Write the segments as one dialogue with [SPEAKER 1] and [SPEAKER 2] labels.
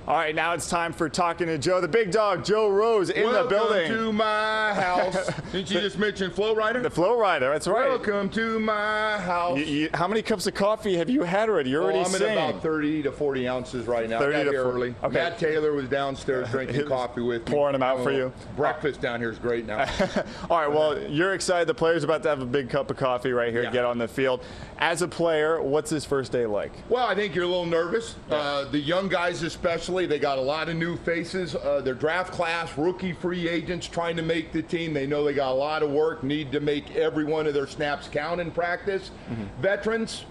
[SPEAKER 1] All right, now it's time for Talking to Joe. The big dog, Joe Rose, in the building.
[SPEAKER 2] Welcome to my house. Didn't you just mention Flow Rider?
[SPEAKER 1] The Flow Rider, that's right.
[SPEAKER 2] Welcome to my house.
[SPEAKER 1] How many cups of coffee have you had already? You're already
[SPEAKER 2] I'm at about 30 to 40 ounces right now.
[SPEAKER 1] 30
[SPEAKER 2] I got
[SPEAKER 1] to
[SPEAKER 2] here
[SPEAKER 1] 40.
[SPEAKER 2] early.
[SPEAKER 1] Okay.
[SPEAKER 2] Matt Taylor was downstairs drinking coffee with me.
[SPEAKER 1] Pouring them out for you.
[SPEAKER 2] Breakfast down here is great now.
[SPEAKER 1] All right, well, you're excited. The player's about to have a big cup of coffee right here to get on the field. As a player, what's his first day like?
[SPEAKER 2] Well, I think you're a little nervous. The young guys especially, they got a lot of new faces. Their draft class, rookie free agents trying to make the team. They know they got a lot of work, need to make every one of their snaps count in practice. Veterans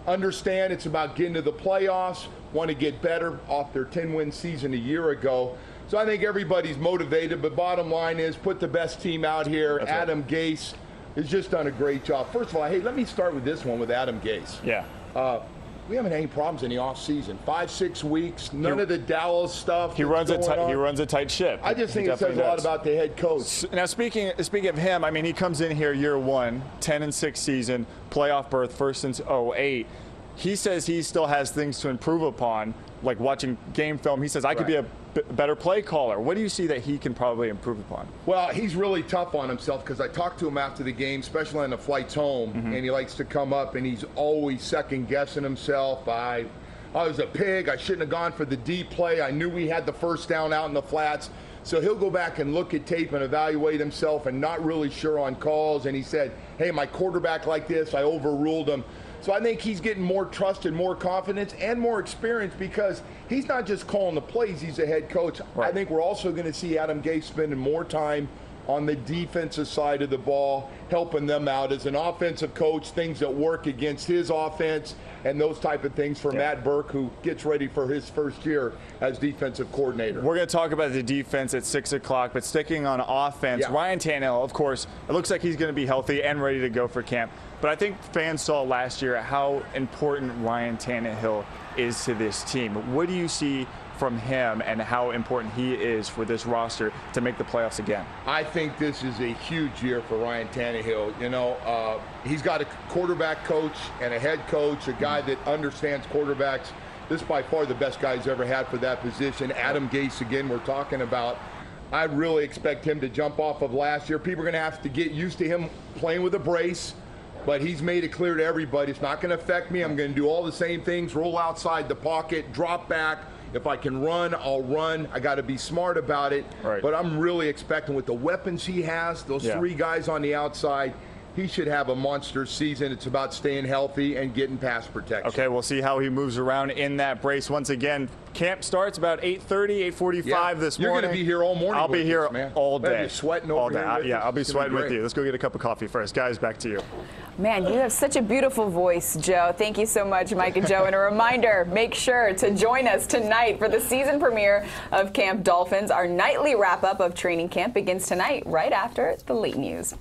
[SPEAKER 2] understand it's about getting to the playoffs, want to get better off their 10-win season a year ago. So I think everybody's motivated, but bottom line is put the best team out here.
[SPEAKER 1] That's
[SPEAKER 2] Adam Gase has just done a great job. First of all, hey, let me start with this one with Adam Gase.
[SPEAKER 1] Yeah.
[SPEAKER 2] We haven't had any problems in the offseason. 5-6 weeks, none of the Dallas stuff.
[SPEAKER 1] He runs a tight ship.
[SPEAKER 2] I just think it says a lot about the head coach.
[SPEAKER 1] Now, speaking of him, I mean, he comes in here year one, 10-6 season, playoff berth, first since 2008. He says he still has things to improve upon, like watching game film. He says, I could be a better play caller. What do you see that he can probably improve upon? Well,
[SPEAKER 2] he's really tough on himself because I talked to him after the game, especially on the flights home, and he likes to come up and he's always second-guessing himself. I was a pig. I shouldn't have gone for the deep play. I knew we had the first down out in the flats. So he'll go back and look at tape and evaluate himself and not really sure on calls. And he said, hey, my quarterback like this, I overruled him. So I think he's getting more trust and more confidence and more experience because he's not just calling the plays, he's a head coach. Right. I think we're also going to see Adam Gase spending more time on the defensive side of the ball, helping them out as an offensive coach, things that work against his offense and those type of things for Matt Burke, who gets ready for his first year as defensive coordinator.
[SPEAKER 1] We're going to talk about the defense at 6 o'clock, but sticking on offense, Ryan Tannehill, of course, it looks like he's going to be healthy and ready to go for camp. But I think fans saw last year how important Ryan Tannehill is to this team. What do you see from him and how important he is for this roster to make the playoffs again?
[SPEAKER 2] I think this is a huge year for Ryan Tannehill. You know, he's got a quarterback coach and a head coach, a guy that understands quarterbacks. This is by far the best guy he's ever had for that position. Adam Gase, again, we're talking about. I really expect him to jump off of last year. People are going to have to get used to him playing with a brace. But he's made it clear to everybody, it's not going to affect me. I'm going to do all the same things, roll outside the pocket, drop back. If I can run, I'll run. I got to be smart about it. Right. But I'm really expecting with the weapons he has, those three guys on the outside, he should have a monster season. It's about staying healthy and getting pass protection.
[SPEAKER 1] Okay, we'll see how he moves around in that brace. Once again, camp starts about 8:30, 8:45 this morning.
[SPEAKER 2] You're going to be here all morning.
[SPEAKER 1] I'll be here all day.
[SPEAKER 2] You're sweating over
[SPEAKER 1] all day.
[SPEAKER 2] Here
[SPEAKER 1] I'll be sweating with you. Let's go get a cup of coffee first. Guys, back to you.
[SPEAKER 3] Man, you have such a beautiful voice, Joe. Thank you so much, Mike and Joe. And a reminder, make sure to join us tonight for the season premiere of Camp Dolphins. Our nightly wrap-up of training camp begins tonight, right after the late news.